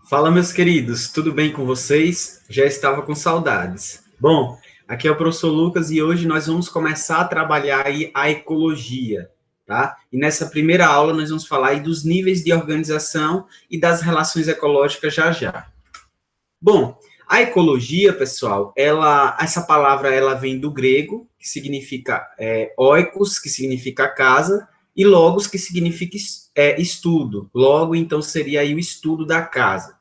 Fala, meus queridos, tudo bem com vocês? Já estava com saudades. Bom, aqui é o professor Lucas e hoje nós vamos começar a trabalhar aí a ecologia, tá? E nessa primeira aula nós vamos falar aí dos níveis de organização e das relações ecológicas já já. Bom, a ecologia, pessoal, essa palavra ela vem do grego, que significa oikos, que significa casa, e logos, que significa estudo. Logo, então, seria aí o estudo da casa,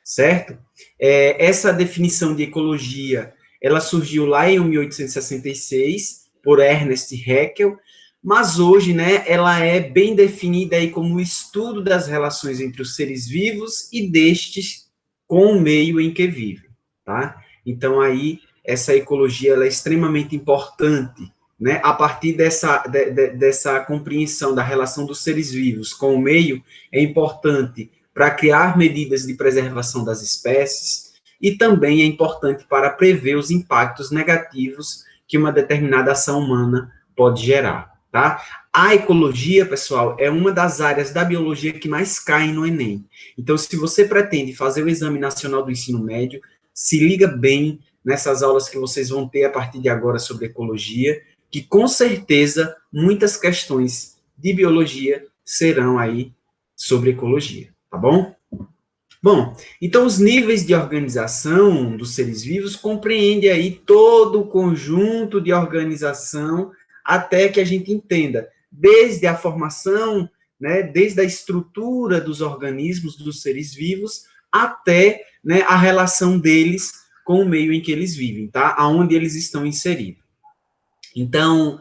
certo? Essa definição de ecologia, ela surgiu lá em 1866, por Ernest Haeckel, mas hoje, né, ela é bem definida aí como o estudo das relações entre os seres vivos e destes com o meio em que vivem, tá? Então, aí, essa ecologia ela é extremamente importante, né? A partir dessa compreensão da relação dos seres vivos com o meio, é importante para criar medidas de preservação das espécies e também é importante para prever os impactos negativos que uma determinada ação humana pode gerar, tá? A ecologia, pessoal, é uma das áreas da biologia que mais caem no Enem. Então, se você pretende fazer o Exame Nacional do Ensino Médio, se liga bem nessas aulas que vocês vão ter a partir de agora sobre ecologia, que com certeza muitas questões de biologia serão aí sobre ecologia, tá bom? Bom, então os níveis de organização dos seres vivos compreendem aí todo o conjunto de organização até que a gente entenda, desde a formação, né, desde a estrutura dos organismos, dos seres vivos, até, né, a relação deles com o meio em que eles vivem, tá? Aonde eles estão inseridos. Então,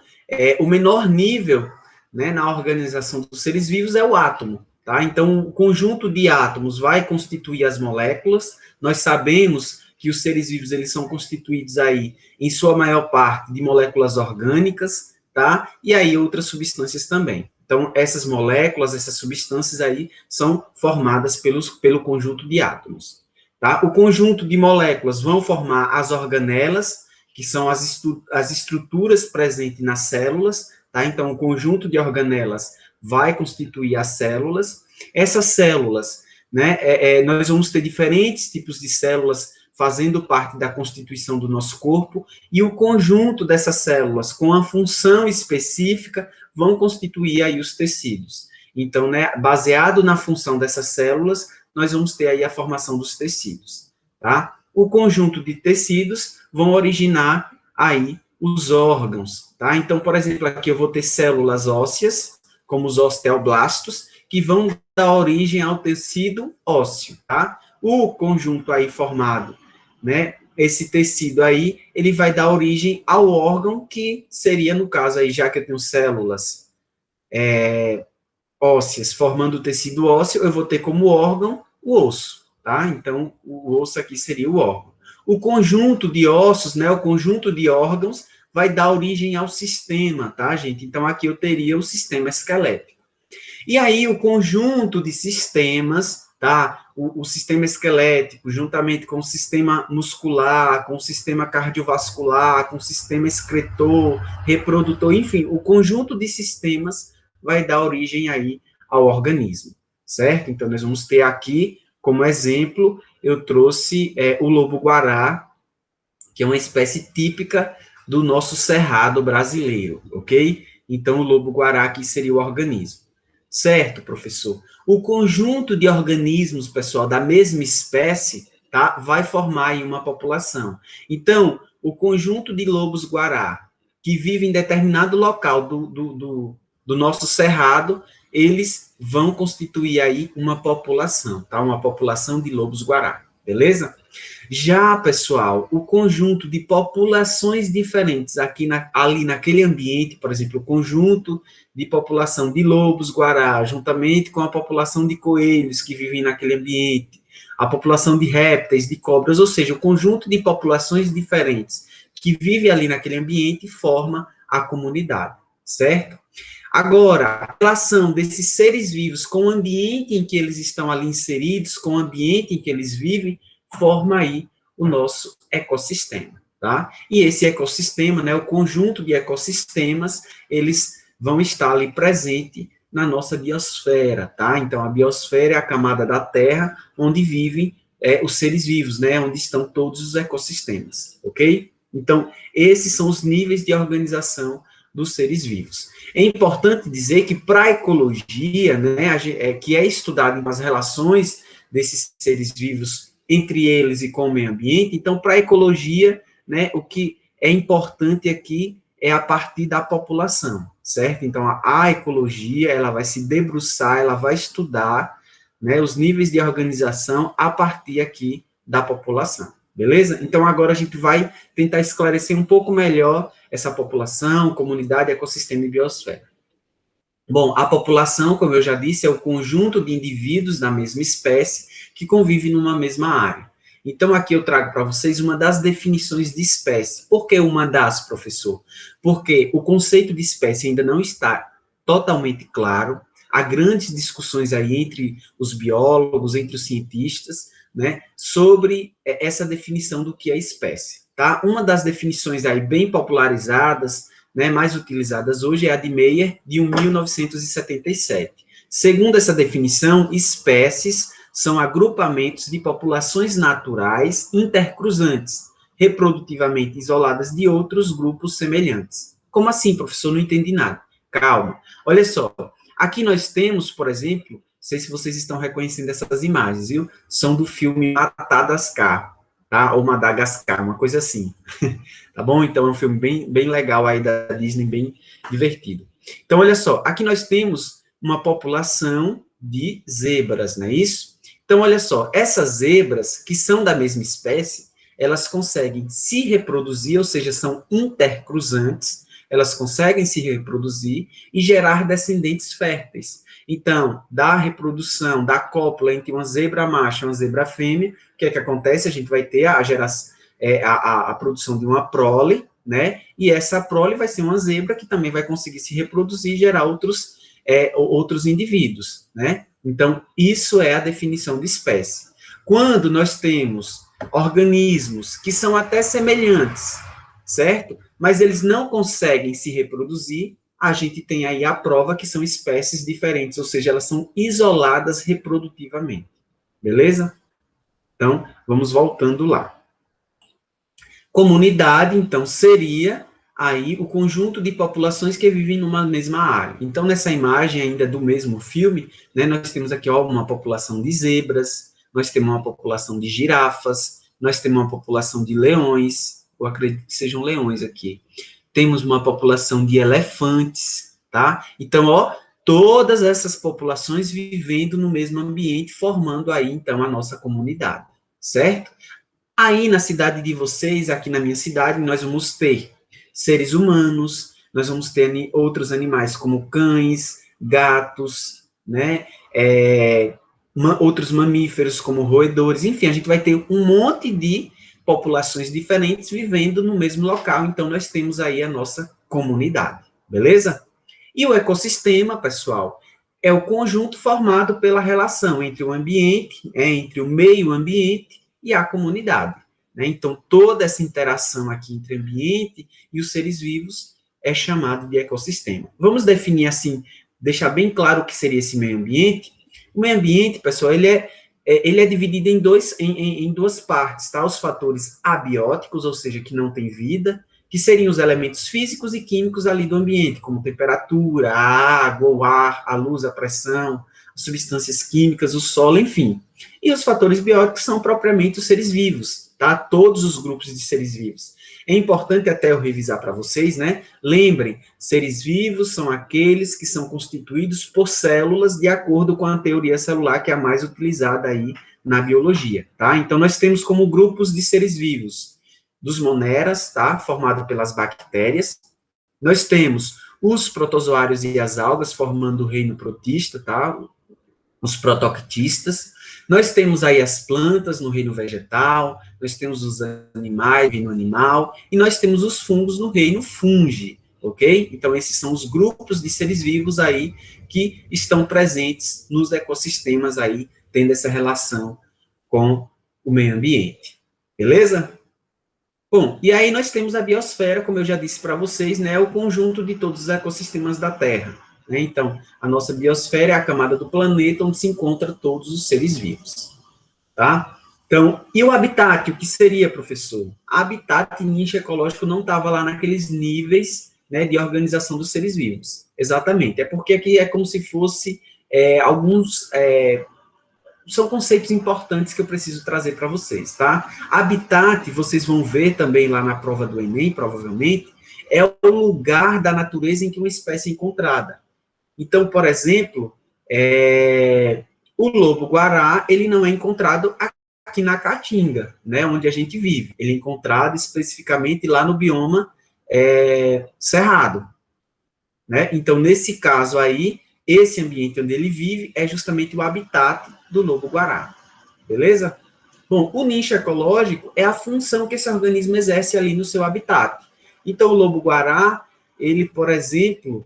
o menor nível, né, na organização dos seres vivos é o átomo, tá? Então, o conjunto de átomos vai constituir as moléculas. Nós sabemos que os seres vivos eles são constituídos aí, em sua maior parte, de moléculas orgânicas, tá? E aí outras substâncias também. Então, essas moléculas, essas substâncias aí, são formadas pelo conjunto de átomos, tá? O conjunto de moléculas vão formar as organelas, que são as estruturas presentes nas células, tá? Então, o conjunto de organelas vai constituir as células. Essas células, né, nós vamos ter diferentes tipos de células fazendo parte da constituição do nosso corpo, e o conjunto dessas células, com a função específica, vão constituir aí os tecidos. Então, né, baseado na função dessas células, nós vamos ter aí a formação dos tecidos, tá? O conjunto de tecidos vão originar aí os órgãos, tá? Então, por exemplo, aqui eu vou ter células ósseas, como os osteoblastos, que vão dar origem ao tecido ósseo, tá? O conjunto aí formado, né, esse tecido aí, ele vai dar origem ao órgão que seria, no caso aí, já que eu tenho células ósseas formando o tecido ósseo, eu vou ter como órgão o osso, tá? Então, o osso aqui seria o órgão. O conjunto de ossos, né, o conjunto de órgãos, vai dar origem ao sistema, tá, gente? Então, aqui eu teria o sistema esquelético. E aí, o conjunto de sistemas, tá? O sistema esquelético, juntamente com o sistema muscular, com o sistema cardiovascular, com o sistema excretor, reprodutor, enfim, o conjunto de sistemas vai dar origem aí ao organismo, certo? Então, nós vamos ter aqui, como exemplo, eu trouxe o lobo-guará, que é uma espécie típica do nosso cerrado brasileiro, ok? Então, o lobo-guará aqui seria o organismo. Certo, professor? O conjunto de organismos, pessoal, da mesma espécie, tá, vai formar aí uma população. Então, o conjunto de lobos-guará que vivem em determinado local do nosso cerrado, eles vão constituir aí uma população, tá? Uma população de lobos-guará, beleza? Já, pessoal, o conjunto de populações diferentes ali naquele ambiente, por exemplo, o conjunto de população de lobos-guará, juntamente com a população de coelhos que vivem naquele ambiente, a população de répteis, de cobras, ou seja, o conjunto de populações diferentes que vive ali naquele ambiente forma a comunidade, certo? Agora, a relação desses seres vivos com o ambiente em que eles estão ali inseridos, com o ambiente em que eles vivem, forma aí o nosso ecossistema, tá? E esse ecossistema, né, o conjunto de ecossistemas, eles vão estar ali presente na nossa biosfera, tá? Então, a biosfera é a camada da Terra onde vivem os seres vivos, né? Onde estão todos os ecossistemas, ok? Então, esses são os níveis de organização dos seres vivos. É importante dizer que para a ecologia, né, que é estudado as relações desses seres vivos entre eles e com o meio ambiente, então, para a ecologia, né, o que é importante aqui é a partir da população, certo? Então, a ecologia, ela vai se debruçar, ela vai estudar, né, os níveis de organização a partir aqui da população, beleza? Então, agora a gente vai tentar esclarecer um pouco melhor essa população, comunidade, ecossistema e biosfera. Bom, a população, como eu já disse, é o conjunto de indivíduos da mesma espécie que convivem numa mesma área. Então, aqui eu trago para vocês uma das definições de espécie. Por que uma das, professor? Porque o conceito de espécie ainda não está totalmente claro. Há grandes discussões aí entre os biólogos, entre os cientistas, né, sobre essa definição do que é espécie, tá? Uma das definições aí bem popularizadas, né, mais utilizadas hoje é a de Meyer, de 1977. Segundo essa definição, espécies são agrupamentos de populações naturais intercruzantes, reprodutivamente isoladas de outros grupos semelhantes. Como assim, professor? Não entendi nada. Calma. Olha só, aqui nós temos, por exemplo, não sei se vocês estão reconhecendo essas imagens, viu? São do filme Madagascar, tá? Ou Madagascar, uma coisa assim. Tá bom? Então, é um filme bem legal aí da Disney, bem divertido. Então, olha só, aqui nós temos uma população de zebras, não é isso? Então, olha só, essas zebras, que são da mesma espécie, elas conseguem se reproduzir, ou seja, são intercruzantes, elas conseguem se reproduzir e gerar descendentes férteis. Então, da reprodução, da cópula entre uma zebra macho e uma zebra fêmea, o que é que acontece? A gente vai ter a geração, a produção de uma prole, né? E essa prole vai ser uma zebra que também vai conseguir se reproduzir e gerar outros indivíduos, né? Então, isso é a definição de espécie. Quando nós temos organismos que são até semelhantes, certo? Mas eles não conseguem se reproduzir, a gente tem aí a prova que são espécies diferentes, ou seja, elas são isoladas reprodutivamente. Beleza? Então, vamos voltando lá. Comunidade, então, seria aí o conjunto de populações que vivem numa mesma área. Então, nessa imagem ainda do mesmo filme, né, nós temos aqui ó, uma população de zebras, nós temos uma população de girafas, nós temos uma população de leões, eu acredito que sejam leões aqui. Temos uma população de elefantes, tá? Então, ó, todas essas populações vivendo no mesmo ambiente, formando aí, então, a nossa comunidade, certo? Aí, na cidade de vocês, aqui na minha cidade, nós vamos ter seres humanos, nós vamos ter outros animais, como cães, gatos, né, outros mamíferos, como roedores, enfim, a gente vai ter um monte de populações diferentes vivendo no mesmo local, então nós temos aí a nossa comunidade, beleza? E o ecossistema, pessoal, é o conjunto formado pela relação entre o ambiente, entre o meio ambiente e a comunidade, né? Então, toda essa interação aqui entre ambiente e os seres vivos é chamado de ecossistema. Vamos definir assim, deixar bem claro o que seria esse meio ambiente. O meio ambiente, pessoal, ele é dividido em duas partes, tá? Os fatores abióticos, ou seja, que não tem vida, que seriam os elementos físicos e químicos ali do ambiente, como temperatura, a água, o ar, a luz, a pressão, as substâncias químicas, o solo, enfim. E os fatores bióticos são propriamente os seres vivos, tá? Todos os grupos de seres vivos. É importante até eu revisar para vocês, né? Lembrem, seres vivos são aqueles que são constituídos por células de acordo com a teoria celular, que é a mais utilizada aí na biologia, tá? Então, nós temos como grupos de seres vivos dos moneras, tá? Formado pelas bactérias. Nós temos os protozoários e as algas formando o reino protista, tá? Os protoctistas. Nós temos aí as plantas no reino vegetal, nós temos os animais no reino animal, e nós temos os fungos no reino fungi, ok? Então, esses são os grupos de seres vivos aí que estão presentes nos ecossistemas aí, tendo essa relação com o meio ambiente. Beleza? Bom, e aí nós temos a biosfera, como eu já disse para vocês, né, o conjunto de todos os ecossistemas da Terra. né? Então, a nossa biosfera é a camada do planeta onde se encontram todos os seres vivos, tá? Então, e o habitat, o que seria, professor? Habitat e nicho ecológico não estava lá naqueles níveis, né, de organização dos seres vivos. Exatamente. É porque aqui é como se fosse são conceitos importantes que eu preciso trazer para vocês, tá? Habitat, vocês vão ver também lá na prova do Enem, provavelmente, é o lugar da natureza em que uma espécie é encontrada. Então, por exemplo, o lobo-guará, ele não é encontrado aqui na Caatinga, né, onde a gente vive. Ele é encontrado especificamente lá no bioma cerrado, né? Então, nesse caso aí, esse ambiente onde ele vive é justamente o habitat do lobo-guará, beleza? Bom, o nicho ecológico é a função que esse organismo exerce ali no seu habitat. Então, o lobo-guará, ele, por exemplo,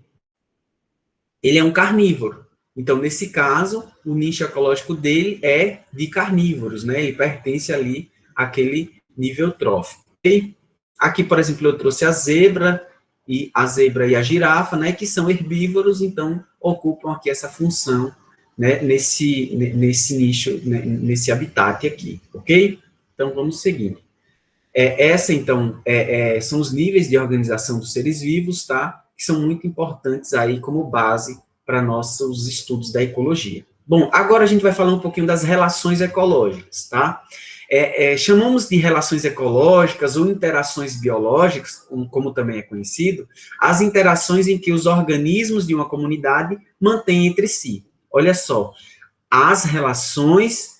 ele é um carnívoro. Então, nesse caso, o nicho ecológico dele é de carnívoros, né? Ele pertence ali àquele nível trófico. Okay? Aqui, por exemplo, eu trouxe a zebra e a girafa, né? Que são herbívoros, então ocupam aqui essa função, né? Nesse nicho, né, nesse habitat aqui, ok? Então, vamos seguir. Então, são os níveis de organização dos seres vivos, tá? Que são muito importantes aí como base para nossos estudos da ecologia. Bom, agora a gente vai falar um pouquinho das relações ecológicas, tá? Chamamos de relações ecológicas ou interações biológicas, como também é conhecido, as interações em que os organismos de uma comunidade mantêm entre si. Olha só, as relações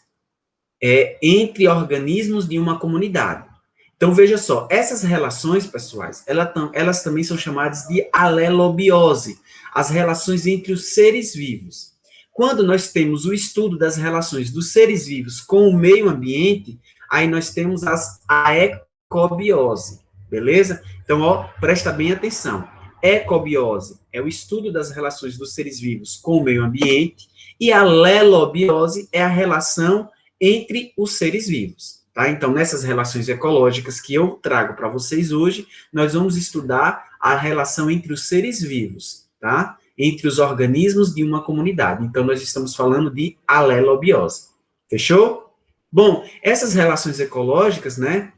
entre organismos de uma comunidade. Então, veja só, essas relações, pessoais, elas também são chamadas de alelobiose, as relações entre os seres vivos. Quando nós temos o estudo das relações dos seres vivos com o meio ambiente, aí nós temos a ecobiose, beleza? Então, ó, presta bem atenção. Ecobiose é o estudo das relações dos seres vivos com o meio ambiente, e a alelobiose é a relação entre os seres vivos. Tá? Então, nessas relações ecológicas que eu trago para vocês hoje, nós vamos estudar a relação entre os seres vivos, tá? Entre os organismos de uma comunidade. Então, nós estamos falando de alelobiose. Fechou? Bom, essas relações ecológicas, né,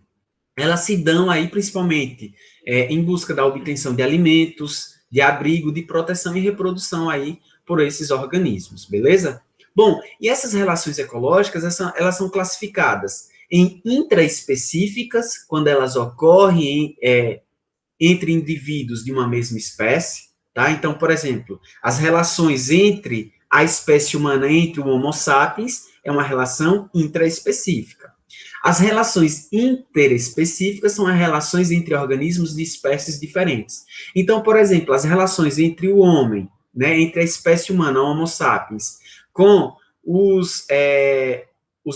elas se dão aí principalmente em busca da obtenção de alimentos, de abrigo, de proteção e reprodução aí por esses organismos, beleza? Bom, e essas relações ecológicas, elas são classificadas em intraespecíficas, quando elas ocorrem entre indivíduos de uma mesma espécie, tá? Então, por exemplo, as relações entre a espécie humana, entre o Homo sapiens, é uma relação intraespecífica. As relações interespecíficas são as relações entre organismos de espécies diferentes. Então, por exemplo, as relações entre o homem, né, entre a espécie humana, Homo sapiens, com os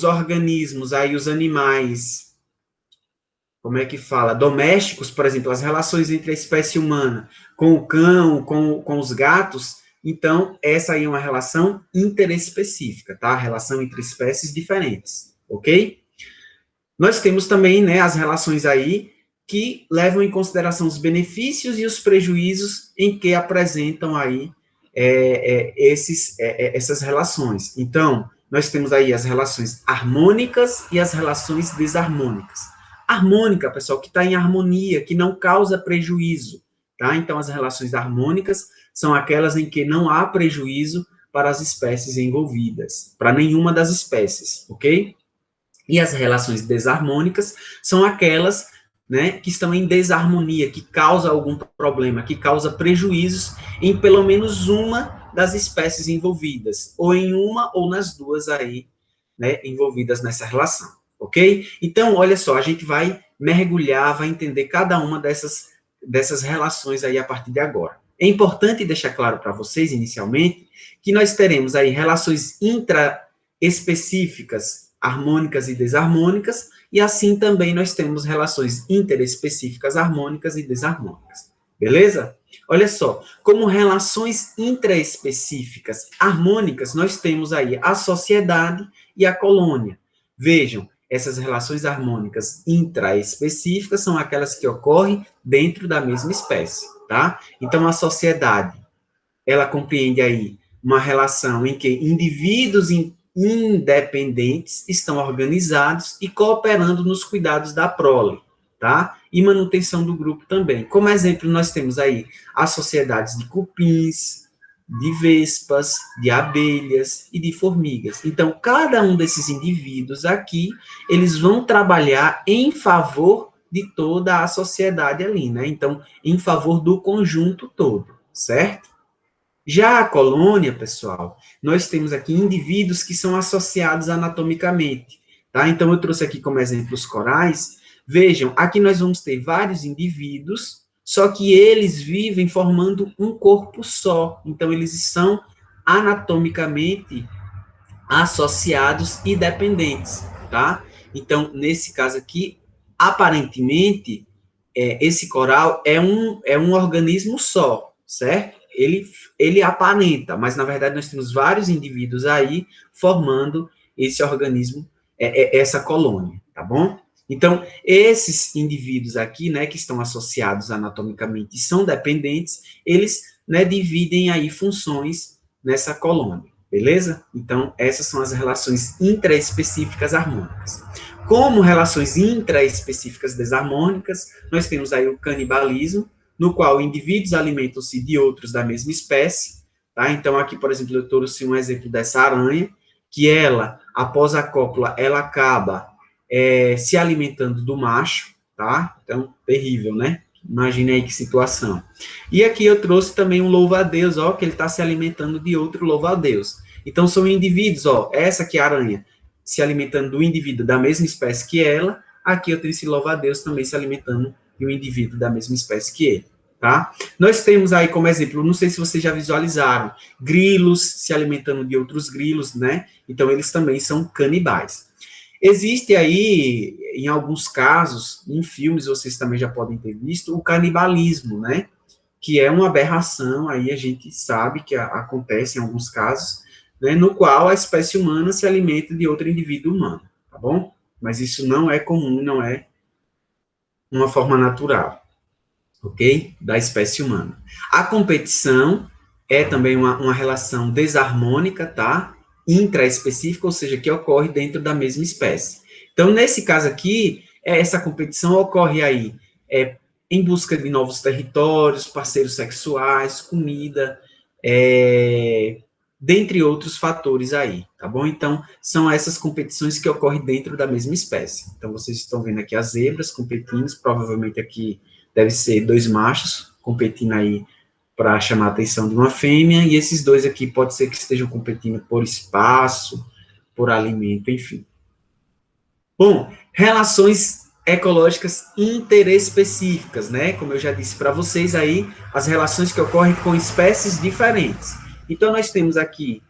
organismos, aí os animais, como é que fala, domésticos, por exemplo, as relações entre a espécie humana com o cão, com os gatos, então, essa aí é uma relação interespecífica, tá? Relação entre espécies diferentes, ok? Nós temos também, né, as relações aí que levam em consideração os benefícios e os prejuízos em que apresentam aí essas relações. Então, nós temos aí as relações harmônicas e as relações desarmônicas. Harmônica, pessoal, que está em harmonia, que não causa prejuízo, tá? Então, as relações harmônicas são aquelas em que não há prejuízo para as espécies envolvidas, para nenhuma das espécies, ok? E as relações desarmônicas são aquelas, né, que estão em desarmonia, que causa algum problema, que causa prejuízos em pelo menos uma das espécies envolvidas, ou em uma ou nas duas aí, né, envolvidas nessa relação, ok? Então, olha só, a gente vai mergulhar, vai entender cada uma dessas relações aí a partir de agora. É importante deixar claro para vocês, inicialmente, que nós teremos aí relações intraespecíficas, harmônicas e desarmônicas, e assim também nós temos relações interespecíficas, harmônicas e desarmônicas. Beleza? Olha só, como relações intraespecíficas harmônicas, nós temos aí a sociedade e a colônia. Vejam, essas relações harmônicas intraespecíficas são aquelas que ocorrem dentro da mesma espécie, tá? Então, a sociedade ela compreende aí uma relação em que indivíduos independentes estão organizados e cooperando nos cuidados da prole, tá? E manutenção do grupo também. Como exemplo, nós temos aí as sociedades de cupins, de vespas, de abelhas e de formigas. Então, cada um desses indivíduos aqui, eles vão trabalhar em favor de toda a sociedade ali, né? Então, em favor do conjunto todo, certo? Já a colônia, pessoal, nós temos aqui indivíduos que são associados anatomicamente, tá? Então, eu trouxe aqui como exemplo os corais. Vejam, aqui nós vamos ter vários indivíduos, só que eles vivem formando um corpo só. Então, eles são anatomicamente associados e dependentes, tá? Então, nesse caso aqui, aparentemente, esse coral é um organismo só, certo? Ele aparenta, mas na verdade nós temos vários indivíduos aí formando esse organismo, essa colônia, tá bom? Então, esses indivíduos aqui, né, que estão associados anatomicamente e são dependentes, eles, né, dividem aí funções nessa colônia, beleza? Então, essas são as relações intraespecíficas harmônicas. Como relações intraespecíficas desarmônicas, nós temos aí o canibalismo, no qual indivíduos alimentam-se de outros da mesma espécie, tá? Então, aqui, por exemplo, eu trouxe um exemplo dessa aranha, que ela, após a cópula, ela acaba se alimentando do macho, tá? Então, terrível, né? Imagine aí que situação. E aqui eu trouxe também um louva-a-Deus, ó, que ele está se alimentando de outro louva-a-Deus. Então, são indivíduos, ó, essa aqui é a aranha, se alimentando do indivíduo da mesma espécie que ela, aqui eu tenho esse louva-a-Deus também se alimentando de um indivíduo da mesma espécie que ele, tá? Nós temos aí como exemplo, não sei se vocês já visualizaram, grilos se alimentando de outros grilos, né? Então, eles também são canibais. Existe aí, em alguns casos, em filmes vocês também já podem ter visto, o canibalismo, né? Que é uma aberração, aí a gente sabe que acontece em alguns casos, né, no qual a espécie humana se alimenta de outro indivíduo humano, tá bom? Mas isso não é comum, não é uma forma natural, ok? Da espécie humana. A competição é também uma relação desarmônica, tá? Intraespecífica, ou seja, que ocorre dentro da mesma espécie. Então, nesse caso aqui, essa competição ocorre aí em busca de novos territórios, parceiros sexuais, comida, dentre outros fatores aí, tá bom? Então, são essas competições que ocorrem dentro da mesma espécie. Então, vocês estão vendo aqui as zebras competindo, provavelmente aqui deve ser dois machos competindo aí para chamar a atenção de uma fêmea, e esses dois aqui pode ser que estejam competindo por espaço, por alimento, enfim. Bom, relações ecológicas interespecíficas, né? Como eu já disse para vocês aí, as relações que ocorrem com espécies diferentes. Então, nós temos aqui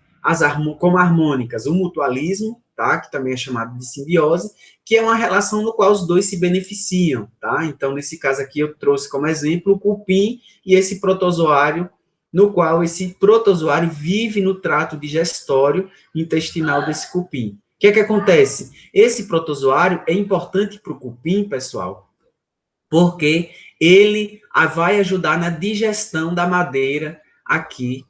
como harmônicas o mutualismo, tá? Que também é chamado de simbiose, que é uma relação no qual os dois se beneficiam, tá? Então, nesse caso aqui, eu trouxe como exemplo o cupim e esse protozoário, no qual esse protozoário vive no trato digestório intestinal desse cupim. O que é que acontece? Esse protozoário é importante para o cupim, pessoal, porque ele vai ajudar na digestão da madeira aqui,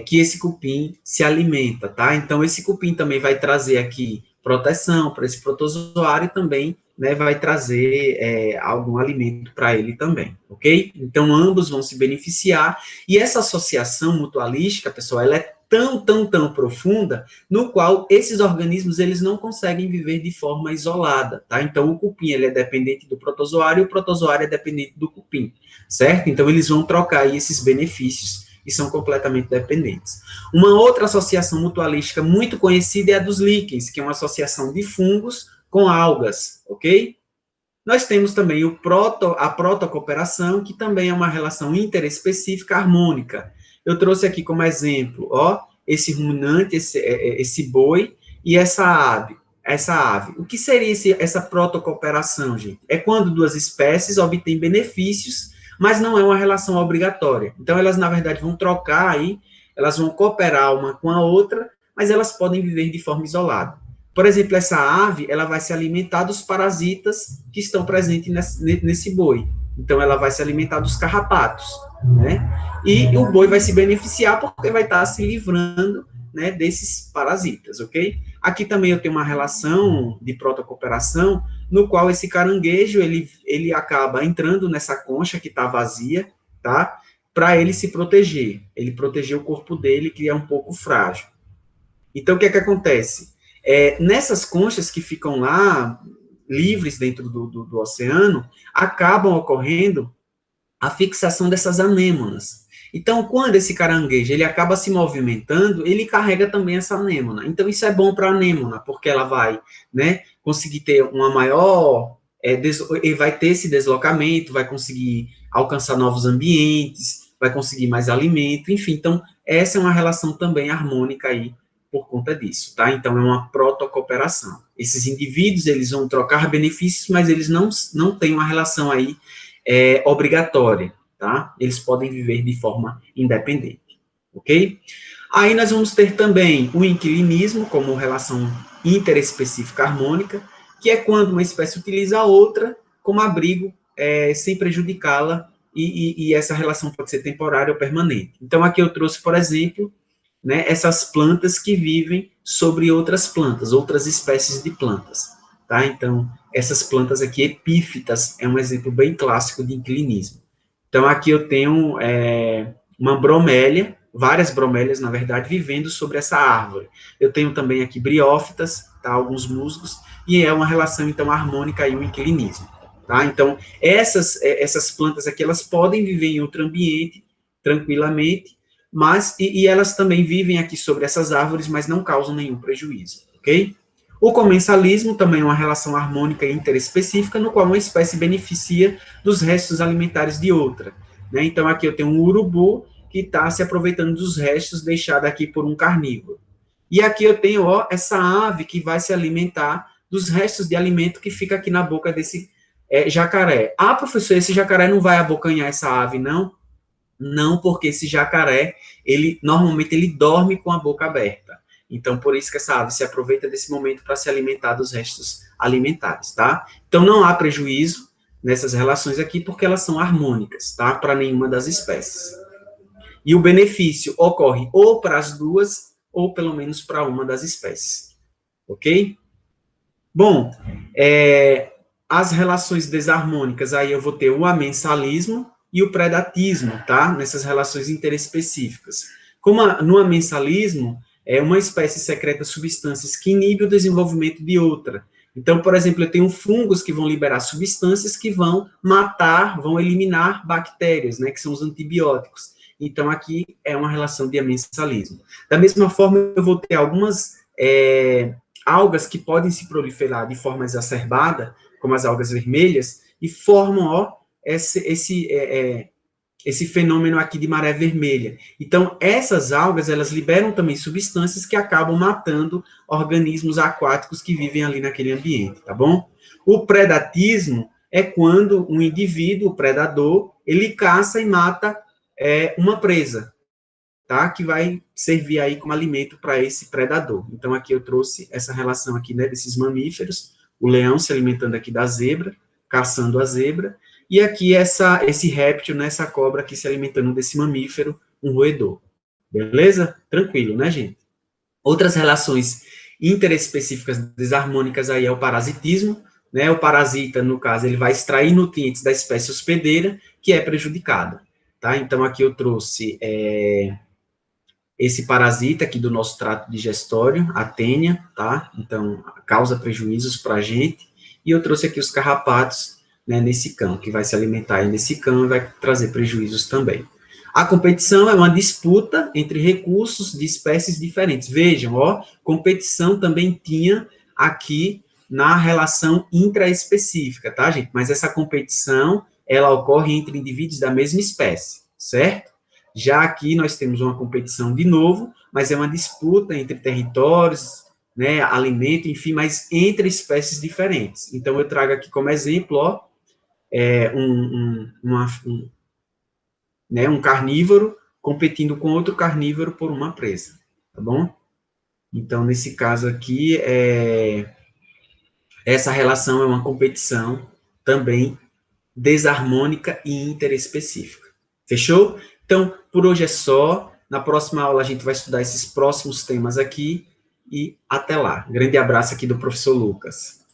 que esse cupim se alimenta, tá? Então, esse cupim também vai trazer aqui proteção para esse protozoário e também, né, vai trazer algum alimento para ele também, ok? Então, ambos vão se beneficiar, e essa associação mutualística, pessoal, ela é tão profunda, no qual esses organismos, eles não conseguem viver de forma isolada, tá? Então, o cupim, ele é dependente do protozoário, e o protozoário é dependente do cupim, certo? Então, eles vão trocar aí esses benefícios, e são completamente dependentes. Uma outra associação mutualística muito conhecida é a dos líquens, que é uma associação de fungos com algas, ok? Nós temos também a protocooperação, que também é uma relação interespecífica harmônica. Eu trouxe aqui como exemplo, ó, esse ruminante, esse boi e essa ave. O que seria essa protocooperação, gente? É quando duas espécies obtêm benefícios, mas não é uma relação obrigatória. Então, elas, na verdade, vão trocar aí, elas vão cooperar uma com a outra, mas elas podem viver de forma isolada. Por exemplo, essa ave, ela vai se alimentar dos parasitas que estão presentes nesse boi. Então, ela vai se alimentar dos carrapatos. né? E o boi vai se beneficiar porque vai estar se livrando, né, desses parasitas, ok? Aqui também eu tenho uma relação de protocooperação, no qual esse caranguejo, ele acaba entrando nessa concha que está vazia, tá? Para ele se proteger, ele proteger o corpo dele, que é um pouco frágil. Então, o que é que acontece? Nessas conchas que ficam lá, livres dentro do oceano, acabam ocorrendo a fixação dessas anêmonas. Então, quando esse caranguejo ele acaba se movimentando, ele carrega também essa anêmona. Então, isso é bom para a anêmona, porque ela vai, né, conseguir ter uma maior, vai ter esse deslocamento, vai conseguir alcançar novos ambientes, vai conseguir mais alimento, enfim. Então, essa é uma relação também harmônica aí por conta disso, tá? Então, é uma protocooperação. Esses indivíduos, eles vão trocar benefícios, mas eles não têm uma relação aí obrigatória, tá? Eles podem viver de forma independente, ok? Aí nós vamos ter também o inquilinismo como relação interespecífica harmônica, que é quando uma espécie utiliza a outra como abrigo sem prejudicá-la, e essa relação pode ser temporária ou permanente. Então, aqui eu trouxe, por exemplo, né, essas plantas que vivem sobre outras plantas, outras espécies de plantas, tá? Então, essas plantas aqui, epífitas, é um exemplo bem clássico de inclinismo. Então, aqui eu tenho uma bromélia, várias bromélias, na verdade, vivendo sobre essa árvore. Eu tenho também aqui briófitas, tá? Alguns musgos, e é uma relação, então, harmônica e um inclinismo, tá? Então, essas plantas aqui, elas podem viver em outro ambiente, tranquilamente, mas, e elas também vivem aqui sobre essas árvores, mas não causam nenhum prejuízo, ok? O comensalismo também é uma relação harmônica e interespecífica, no qual uma espécie beneficia dos restos alimentares de outra, né? Então, aqui eu tenho um urubu que está se aproveitando dos restos deixados aqui por um carnívoro. E aqui eu tenho, ó, essa ave que vai se alimentar dos restos de alimento que fica aqui na boca desse jacaré. Ah, professor, esse jacaré não vai abocanhar essa ave, não? Não, porque esse jacaré, ele normalmente ele dorme com a boca aberta. Então, por isso que essa ave se aproveita desse momento para se alimentar dos restos alimentares, tá? Então, não há prejuízo nessas relações aqui, porque elas são harmônicas, tá? Para nenhuma das espécies. E o benefício ocorre ou para as duas, ou pelo menos para uma das espécies, ok? Bom, as relações desarmônicas, aí eu vou ter o amensalismo e o predatismo, tá? Nessas relações interespecíficas. Como no amensalismo, uma espécie secreta substâncias que inibem o desenvolvimento de outra. Então, por exemplo, eu tenho fungos que vão liberar substâncias que vão matar, vão eliminar bactérias, né? Que são os antibióticos. Então, aqui é uma relação de amensalismo. Da mesma forma, eu vou ter algumas algas que podem se proliferar de forma exacerbada, como as algas vermelhas, e formam, ó, esse fenômeno aqui de maré vermelha. Então, essas algas, elas liberam também substâncias que acabam matando organismos aquáticos que vivem ali naquele ambiente, tá bom? O predatismo é quando um indivíduo, o predador, ele caça e mata uma presa, tá? Que vai servir aí como alimento para esse predador. Então, aqui eu trouxe essa relação aqui, né, desses mamíferos, o leão se alimentando aqui da zebra, caçando a zebra, e aqui esse réptil, né, essa cobra aqui se alimentando desse mamífero, um roedor. Beleza? Tranquilo, né, gente? Outras relações interespecíficas desarmônicas aí é o parasitismo, né? O parasita, no caso, ele vai extrair nutrientes da espécie hospedeira, que é prejudicada, tá? Então, aqui eu trouxe esse parasita aqui do nosso trato digestório, a tênia, tá? Então, causa prejuízos para a gente. E eu trouxe aqui os carrapatos, né, nesse cão, que vai se alimentar aí nesse cão e vai trazer prejuízos também. A competição é uma disputa entre recursos de espécies diferentes. Vejam, ó, competição também tinha aqui na relação intraespecífica, tá, gente? Mas essa competição, ela ocorre entre indivíduos da mesma espécie, certo? Já aqui nós temos uma competição de novo, mas é uma disputa entre territórios, né, alimento, enfim, mas entre espécies diferentes. Então, eu trago aqui como exemplo, ó, um carnívoro competindo com outro carnívoro por uma presa, tá bom? Então, nesse caso aqui, essa relação é uma competição também desarmônica e interespecífica. Fechou? Então, por hoje é só. Na próxima aula a gente vai estudar esses próximos temas aqui e até lá. Grande abraço aqui do professor Lucas.